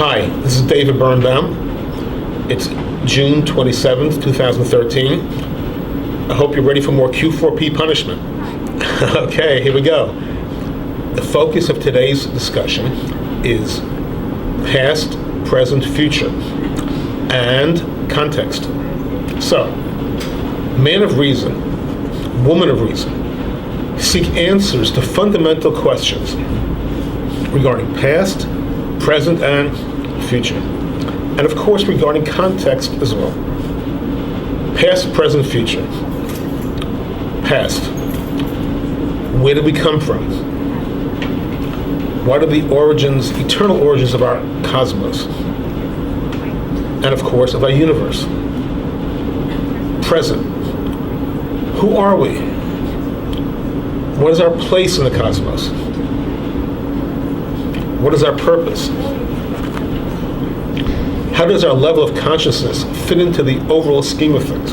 Hi, this is David Birnbaum. It's June 27th, 2013. I hope you're ready for more Q4P punishment. Okay, here we go. The focus of today's discussion is past, present, future, and context. So, man of reason, woman of reason, seek answers to fundamental questions regarding past, present, and future. And of course, regarding context as well. Past, present, future. Past. Where did we come from? What are the origins, eternal origins of our cosmos? And of course, of our universe. Present. Who are we? What is our place in the cosmos? What is our purpose? How does our level of consciousness fit into the overall scheme of things?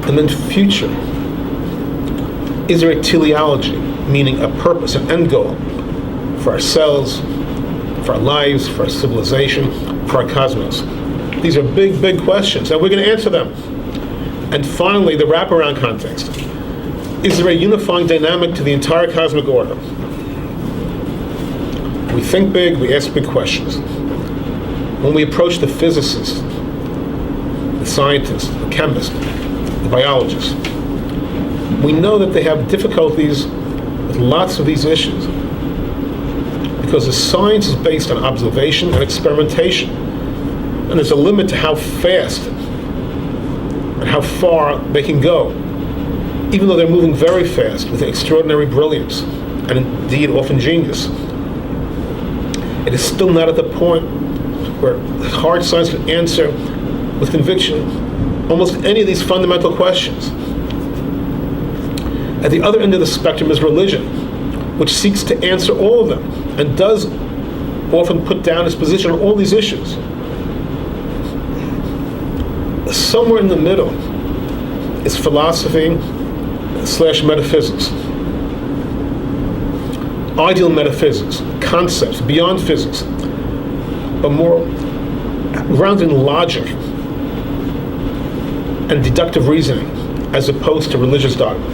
And then future. Is there a teleology, meaning a purpose, an end goal for ourselves, for our lives, for our civilization, for our cosmos? These are big, big questions, and we're going to answer them. And finally, the wraparound context. Is there a unifying dynamic to the entire cosmic order? We think big, we ask big questions. When we approach the physicists, the scientists, the chemists, the biologists, we know that they have difficulties with lots of these issues because the science is based on observation and experimentation. And there's a limit to how fast and how far they can go, even though they're moving very fast with extraordinary brilliance and indeed often genius. It is still not at the point where hard science can answer with conviction almost any of these fundamental questions. At the other end of the spectrum is religion, which seeks to answer all of them and does often put down its position on all these issues. Somewhere in the middle is philosophy / metaphysics. Ideal metaphysics, concepts beyond physics, but more grounded in logic and deductive reasoning as opposed to religious dogma.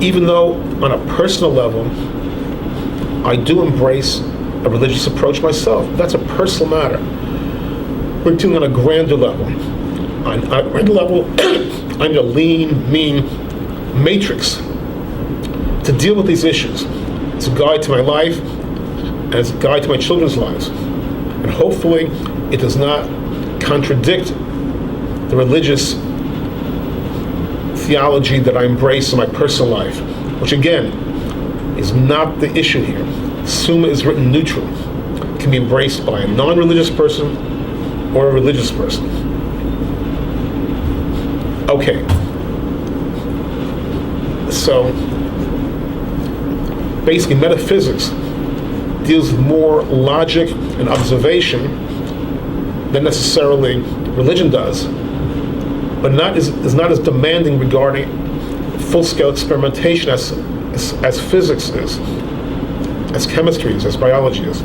Even though on a personal level, I do embrace a religious approach myself. That's a personal matter. We're doing on a grander level. On a grander level, I need a lean, mean matrix to deal with these issues. It's a guide to my life, and it's a guide to my children's lives. And hopefully, it does not contradict the religious theology that I embrace in my personal life, which again, is not the issue here. Summa is written neutral. It can be embraced by a non-religious person or a religious person. Okay. So, basically, metaphysics deals with more logic and observation than necessarily religion does, but is not as demanding regarding full-scale experimentation as physics is, as chemistry is, as biology is.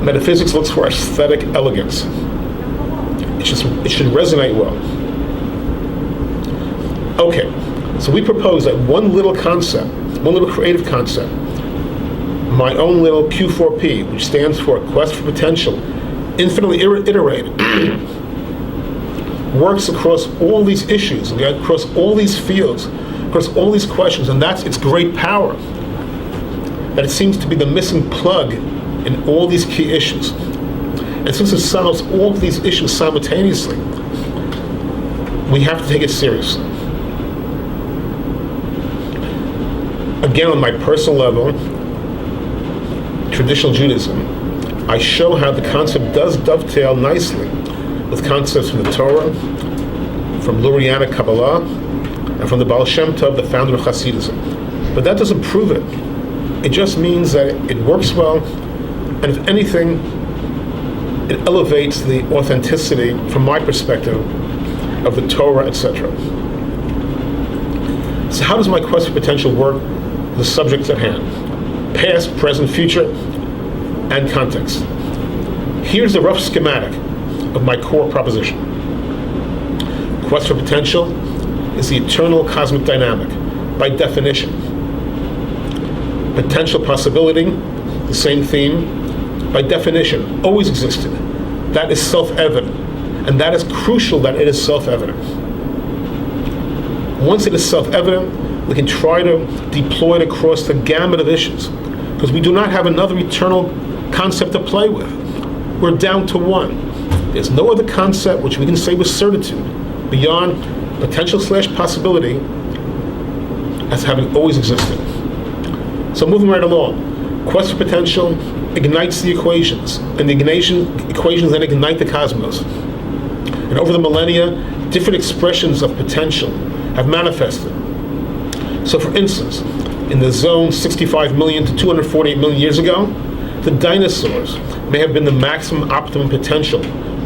Metaphysics looks for aesthetic elegance. It should resonate well. Okay, so we propose that one little concept, one little creative concept, my own little Q4P, which stands for Quest for Potential, infinitely iterated, works across all these issues, across all these fields, across all these questions, and that's its great power. That it seems to be the missing plug in all these key issues. And since it solves all of these issues simultaneously, we have to take it seriously. Again, on my personal level, traditional Judaism, I show how the concept does dovetail nicely with concepts from the Torah, from Lurianic Kabbalah, and from the Baal Shem Tov, the founder of Hasidism. But that doesn't prove it. It just means that it works well, and if anything, it elevates the authenticity, from my perspective, of the Torah, etc. So how does my quest for potential work with the subjects at hand? Past, present, future, and context. Here's the rough schematic of my core proposition. Quest for potential is the eternal cosmic dynamic, by definition. Potential possibility, the same theme, by definition, always existed. That is self-evident, and that is crucial that it is self-evident. Once it is self-evident, we can try to deploy it across the gamut of issues, because we do not have another eternal concept to play with. We're down to one. There's no other concept which we can say with certitude beyond potential/possibility as having always existed. So moving right along, quest for potential ignites the equations, and the equations then ignite the cosmos. And over the millennia, different expressions of potential have manifested. So for instance, in the zone 65 million to 248 million years ago, the dinosaurs may have been the maximum optimum potential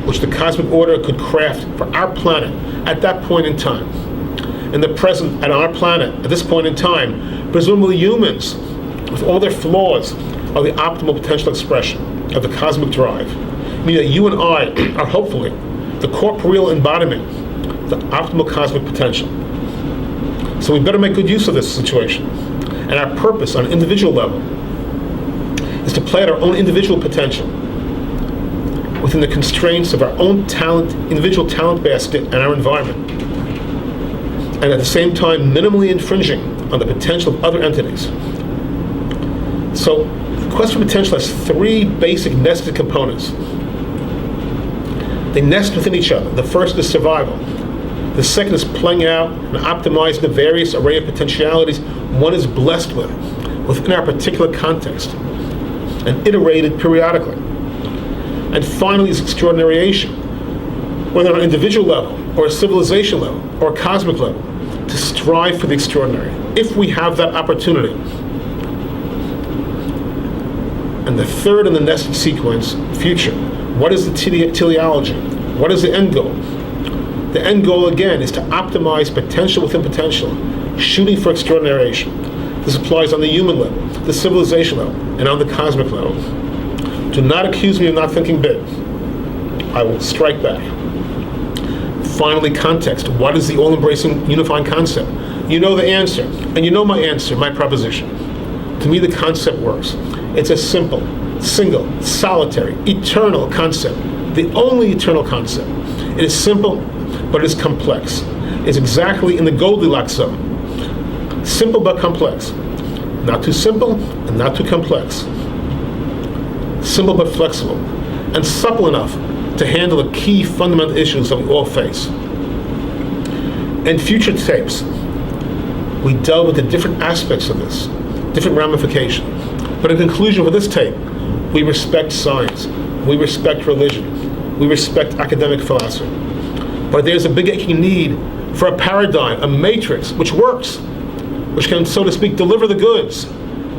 which the cosmic order could craft for our planet at that point in time. In the present, at our planet, at this point in time, presumably humans, with all their flaws, are the optimal potential expression of the cosmic drive. Meaning that you and I are hopefully the corporeal embodiment, the optimal cosmic potential. So we better make good use of this situation. And our purpose on an individual level is to play at our own individual potential within the constraints of our own talent, individual talent basket, and our environment. And at the same time, minimally infringing on the potential of other entities. So, the quest for potential has three basic nested components. They nest within each other. The first is survival. The second is playing out and optimizing the various array of potentialities one is blessed with within our particular context, and iterated periodically. And finally is extraordinariation, whether on an individual level, or a civilization level, or a cosmic level, to strive for the extraordinary, if we have that opportunity. And the third in the nested sequence, future. What is the teleology? What is the end goal? The end goal, again, is to optimize potential within potential, shooting for extraordinariation. This applies on the human level, the civilization level, and on the cosmic level. Do not accuse me of not thinking big. I will strike back. Finally, context. What is the all-embracing, unifying concept? You know the answer, and you know my answer, my proposition. To me, the concept works. It's a simple, single, solitary, eternal concept, the only eternal concept. It is simple, but it is complex. It's exactly in the Goldilocks zone. Simple but complex. Not too simple and not too complex. Simple but flexible, and supple enough to handle the key fundamental issues that we all face. In future tapes, we delve into different aspects of this, different ramifications. But in conclusion for this tape, we respect science, we respect religion, we respect academic philosophy. But there's a big aching need for a paradigm, a matrix, which works, which can, so to speak, deliver the goods,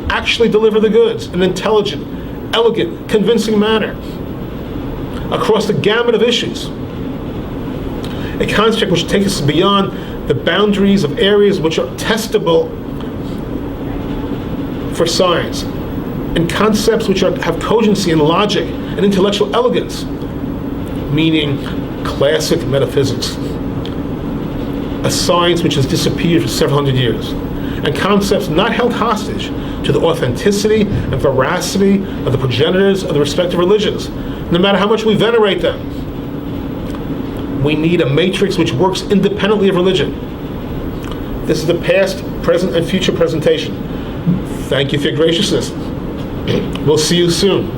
actually deliver the goods in an intelligent, elegant, convincing manner across the gamut of issues. A construct which takes us beyond the boundaries of areas which are testable for science, and concepts which have cogency and logic and intellectual elegance, meaning classic metaphysics, a science which has disappeared for several hundred years, and concepts not held hostage to the authenticity and veracity of the progenitors of the respective religions, no matter how much we venerate them. We need a matrix which works independently of religion. This is the past, present, and future presentation. Thank you for your graciousness. We'll see you soon.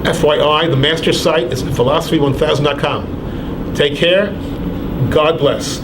FYI, the master site is philosophy1000.com. Take care. God bless.